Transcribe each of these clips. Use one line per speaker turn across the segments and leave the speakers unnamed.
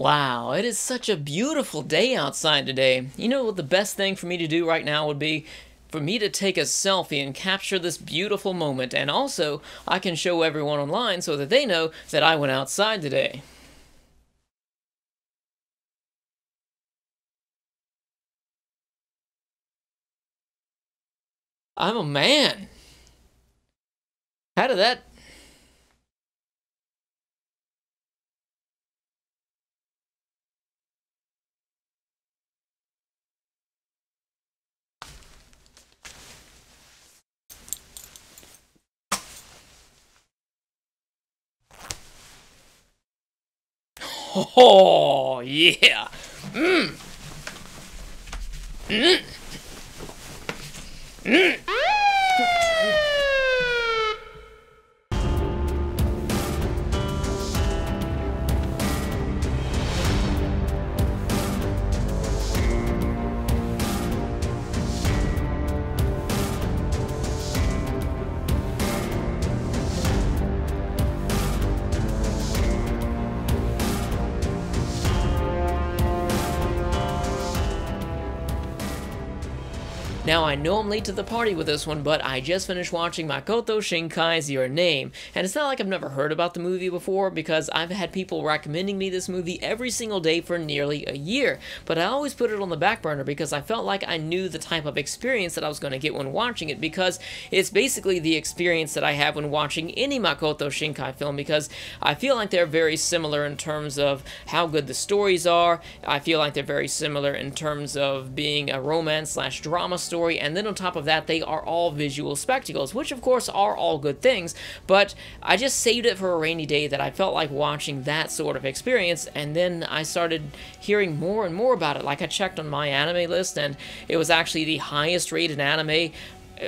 Wow, it is such a beautiful day outside today. You know what the best thing for me to do right now would be? For me to take a selfie and capture this beautiful moment, and also I can show everyone online so that they know that I went outside today. I'm a man. How did that... Oh, yeah. Mm. Mm. Mm. Now, I know I'm late to the party with this one, but I just finished watching Makoto Shinkai's Your Name, and it's not like I've never heard about the movie before, because I've had people recommending me this movie every single day for nearly a year, but I always put it on the back burner because I felt like I knew the type of experience that I was going to get when watching it, because it's basically the experience that I have when watching any Makoto Shinkai film, because I feel like they're very similar in terms of how good the stories are. I feel like they're very similar in terms of being a romance/drama story, and then on top of that, they are all visual spectacles, which of course are all good things, but I just saved it for a rainy day that I felt like watching that sort of experience, and then I started hearing more and more about it. Like, I checked on my anime list, and it was actually the highest rated anime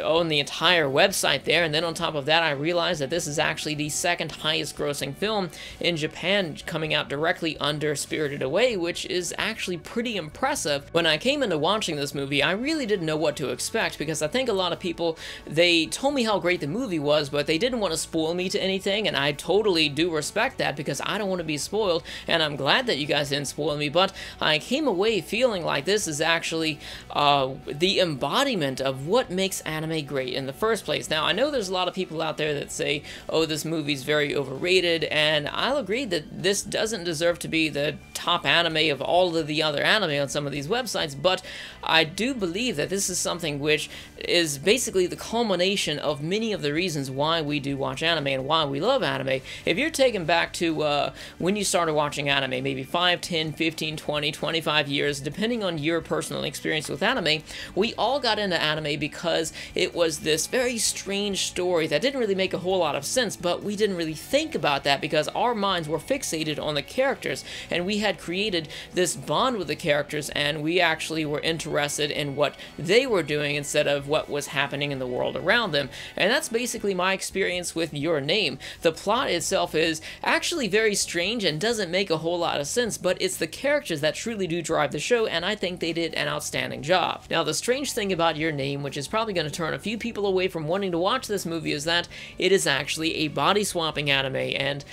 on the entire website there, and then on top of that I realized that this is actually the second highest grossing film in Japan, coming out directly under Spirited Away, which is actually pretty impressive. When I came into watching this movie, I really didn't know what to expect, because I think a lot of people, they told me how great the movie was, but they didn't want to spoil me to anything, and I totally do respect that, because I don't want to be spoiled, and I'm glad that you guys didn't spoil me, but I came away feeling like this is actually the embodiment of what makes anime great in the first place. Now, I know there's a lot of people out there that say, oh, this movie's very overrated, and I'll agree that this doesn't deserve to be the top anime of all of the other anime on some of these websites, but I do believe that this is something which is basically the culmination of many of the reasons why we do watch anime and why we love anime. If you're taken back to when you started watching anime, maybe 5, 10, 15, 20, 25 years, depending on your personal experience with anime, we all got into anime because it was this very strange story that didn't really make a whole lot of sense, but we didn't really think about that because our minds were fixated on the characters, and we had created this bond with the characters, and we actually were interested in what they were doing instead of what was happening in the world around them. And that's basically my experience with Your Name. The plot itself is actually very strange and doesn't make a whole lot of sense, but it's the characters that truly do drive the show, and I think they did an outstanding job. Now, the strange thing about Your Name, which is probably going to turn a few people away from wanting to watch this movie, is that it is actually a body swapping anime, and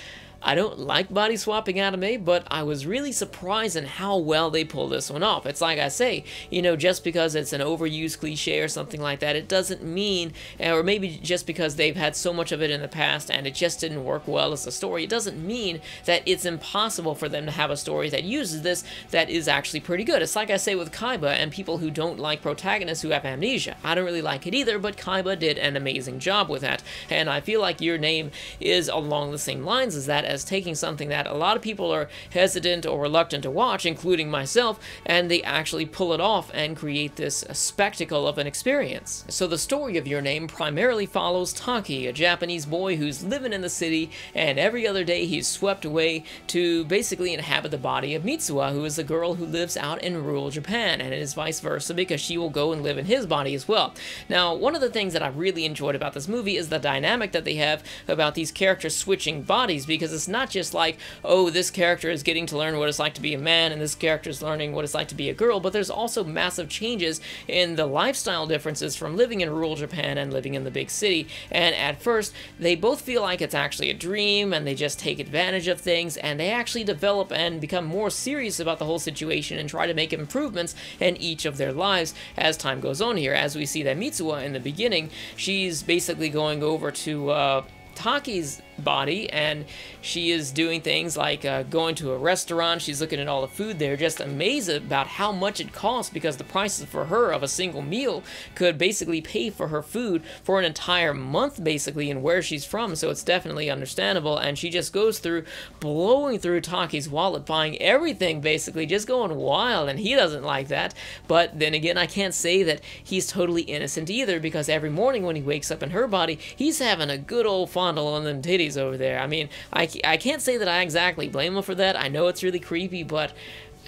I don't like body swapping anime, but I was really surprised in how well they pull this one off. It's like I say, you know, just because it's an overused cliche or something like that, it doesn't mean, or maybe just because they've had so much of it in the past and it just didn't work well as a story, it doesn't mean that it's impossible for them to have a story that uses this that is actually pretty good. It's like I say with Kaiba and people who don't like protagonists who have amnesia. I don't really like it either, but Kaiba did an amazing job with that, and I feel like Your Name is along the same lines as that, as taking something that a lot of people are hesitant or reluctant to watch, including myself, and they actually pull it off and create this spectacle of an experience. So the story of Your Name primarily follows Taki, a Japanese boy who's living in the city, and every other day he's swept away to basically inhabit the body of Mitsuha, who is the girl who lives out in rural Japan, and it is vice versa because she will go and live in his body as well. Now, one of the things that I really enjoyed about this movie is the dynamic that they have about these characters switching bodies, because it's not just like, oh, this character is getting to learn what it's like to be a man, and this character is learning what it's like to be a girl, but there's also massive changes in the lifestyle differences from living in rural Japan and living in the big city. And at first, they both feel like it's actually a dream, and they just take advantage of things, and they actually develop and become more serious about the whole situation and try to make improvements in each of their lives as time goes on here. As we see that Mitsuha in the beginning, she's basically going over to Taki's body, and she is doing things like going to a restaurant. She's looking at all the food there, just amazed about how much it costs, because the prices for her of a single meal could basically pay for her food for an entire month, basically, and where she's from. So it's definitely understandable, and she just goes through blowing through Taki's wallet, buying everything, basically just going wild, and he doesn't like that. But then again, I can't say that he's totally innocent either, because every morning when he wakes up in her body, he's having a good old fondle on them titties over there. I mean, I can't say that I exactly blame him for that. I know it's really creepy, but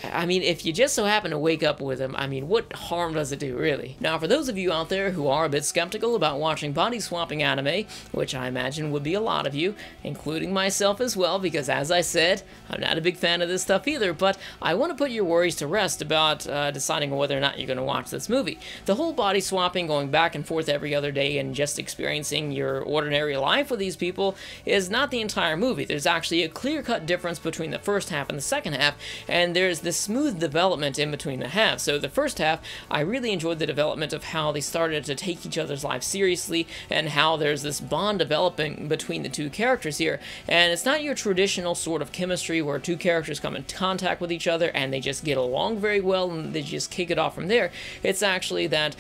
I mean, if you just so happen to wake up with him, I mean, what harm does it do, really? Now, for those of you out there who are a bit skeptical about watching body-swapping anime, which I imagine would be a lot of you, including myself as well, because as I said, I'm not a big fan of this stuff either, but I want to put your worries to rest about deciding whether or not you're going to watch this movie. The whole body-swapping, going back and forth every other day and just experiencing your ordinary life with these people is not the entire movie. There's actually a clear-cut difference between the first half and the second half, and there's this smooth development in between the halves. So the first half, I really enjoyed the development of how they started to take each other's lives seriously, and how there's this bond developing between the two characters here. And it's not your traditional sort of chemistry where two characters come in contact with each other and they just get along very well and they just kick it off from there. It's actually that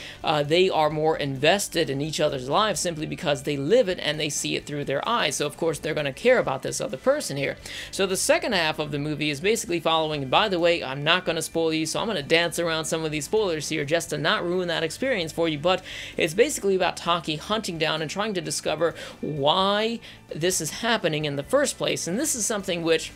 they are more invested in each other's lives simply because they live it and they see it through their eyes. So of course they're going to care about this other person here. So the second half of the movie is basically following, and by the way, I'm not going to spoil you, so I'm going to dance around some of these spoilers here just to not ruin that experience for you, but it's basically about Taki hunting down and trying to discover why this is happening in the first place. And this is something which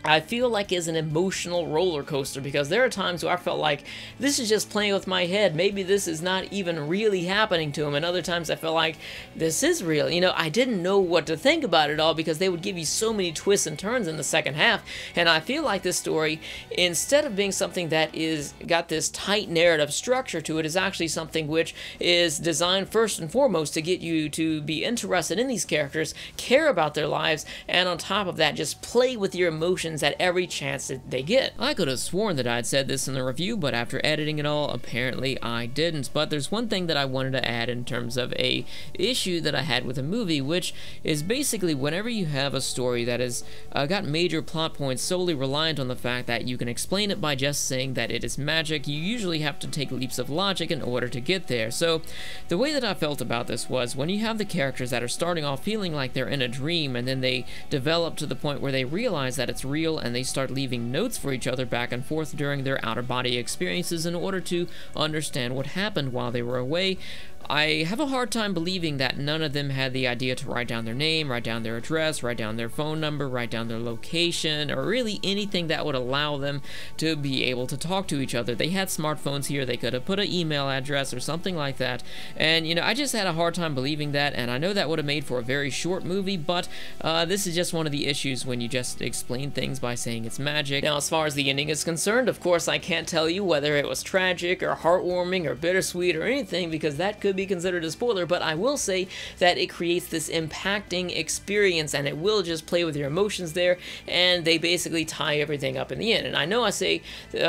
I feel like is an emotional roller coaster, because there are times where I felt like this is just playing with my head. Maybe this is not even really happening to him, and other times I felt like this is real. You know, I didn't know what to think about it all because they would give you so many twists and turns in the second half, and I feel like this story, instead of being something that is got this tight narrative structure to it, is actually something which is designed first and foremost to get you to be interested in these characters, care about their lives, and on top of that, just play with your emotions at every chance that they get. I could have sworn that I'd said this in the review, but after editing it all, apparently I didn't. But there's one thing that I wanted to add in terms of a issue that I had with a movie, which is basically whenever you have a story that has got major plot points solely reliant on the fact that you can explain it by just saying that it is magic, you usually have to take leaps of logic in order to get there. So the way that I felt about this was when you have the characters that are starting off feeling like they're in a dream, and then they develop to the point where they realize that it's real, and they start leaving notes for each other back and forth during their outer-body experiences in order to understand what happened while they were away. I have a hard time believing that none of them had the idea to write down their name, write down their address, write down their phone number, write down their location, or really anything that would allow them to be able to talk to each other. They had smartphones here, they could have put an email address or something like that, and you know, I just had a hard time believing that, and I know that would have made for a very short movie, but this is just one of the issues when you just explain things by saying it's magic. Now, as far as the ending is concerned, of course, I can't tell you whether it was tragic or heartwarming or bittersweet or anything, because that could be considered a spoiler, but I will say that it creates this impacting experience, and it will just play with your emotions there, and they basically tie everything up in the end. And I know I say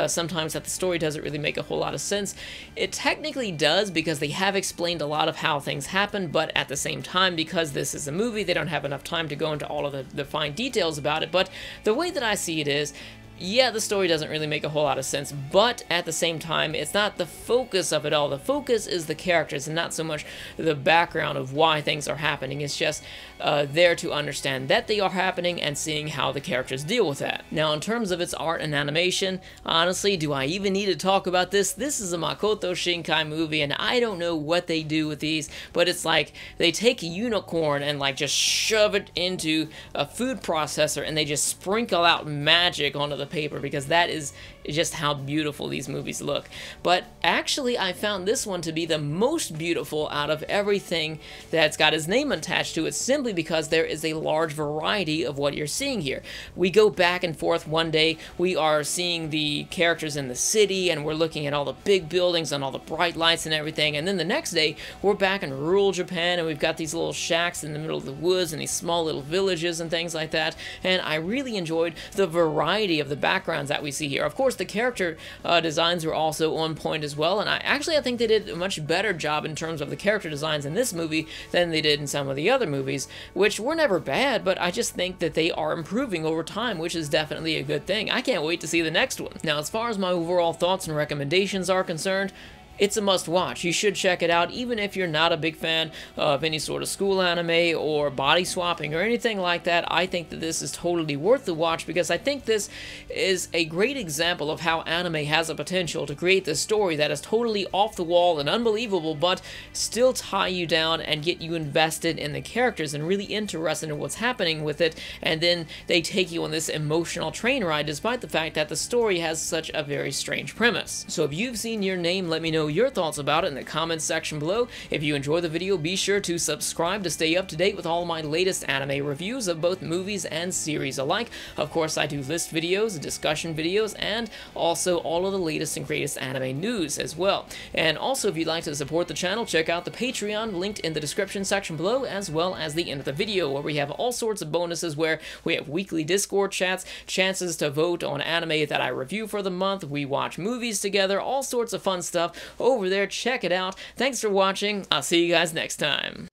sometimes that the story doesn't really make a whole lot of sense. It technically does, because they have explained a lot of how things happen, but at the same time, because this is a movie, they don't have enough time to go into all of the fine details about it. But the way that I see it is, yeah, the story doesn't really make a whole lot of sense, but at the same time, it's not the focus of it all. The focus is the characters and not so much the background of why things are happening. It's just there to understand that they are happening and seeing how the characters deal with that. Now, in terms of its art and animation, honestly, do I even need to talk about this? This is a Makoto Shinkai movie, and I don't know what they do with these, but it's like they take a unicorn and like just shove it into a food processor, and they just sprinkle out magic onto the the paper, because that is just how beautiful these movies look. But actually, I found this one to be the most beautiful out of everything that's got his name attached to it, simply because there is a large variety of what you're seeing here. We go back and forth. One day we are seeing the characters in the city and we're looking at all the big buildings and all the bright lights and everything, and then the next day we're back in rural Japan and we've got these little shacks in the middle of the woods and these small little villages and things like that. And I really enjoyed the variety of the backgrounds that we see here. Of course, the character designs were also on point as well, and I think they did a much better job in terms of the character designs in this movie than they did in some of the other movies, which were never bad, but I just think that they are improving over time, which is definitely a good thing. I can't wait to see the next one. Now, as far as my overall thoughts and recommendations are concerned, it's a must-watch. You should check it out, even if you're not a big fan of any sort of school anime or body swapping or anything like that. I think that this is totally worth the watch, because I think this is a great example of how anime has a potential to create this story that is totally off the wall and unbelievable, but still tie you down and get you invested in the characters and really interested in what's happening with it, and then they take you on this emotional train ride despite the fact that the story has such a very strange premise. So if you've seen Your Name, let me know your thoughts about it in the comments section below. If you enjoyed the video, be sure to subscribe to stay up to date with all my latest anime reviews of both movies and series alike. Of course, I do list videos, discussion videos, and also all of the latest and greatest anime news as well. And also, if you'd like to support the channel, check out the Patreon linked in the description section below, as well as the end of the video, where we have all sorts of bonuses, where we have weekly Discord chats, chances to vote on anime that I review for the month, we watch movies together, all sorts of fun stuff over there. Check it out. Thanks for watching. I'll see you guys next time.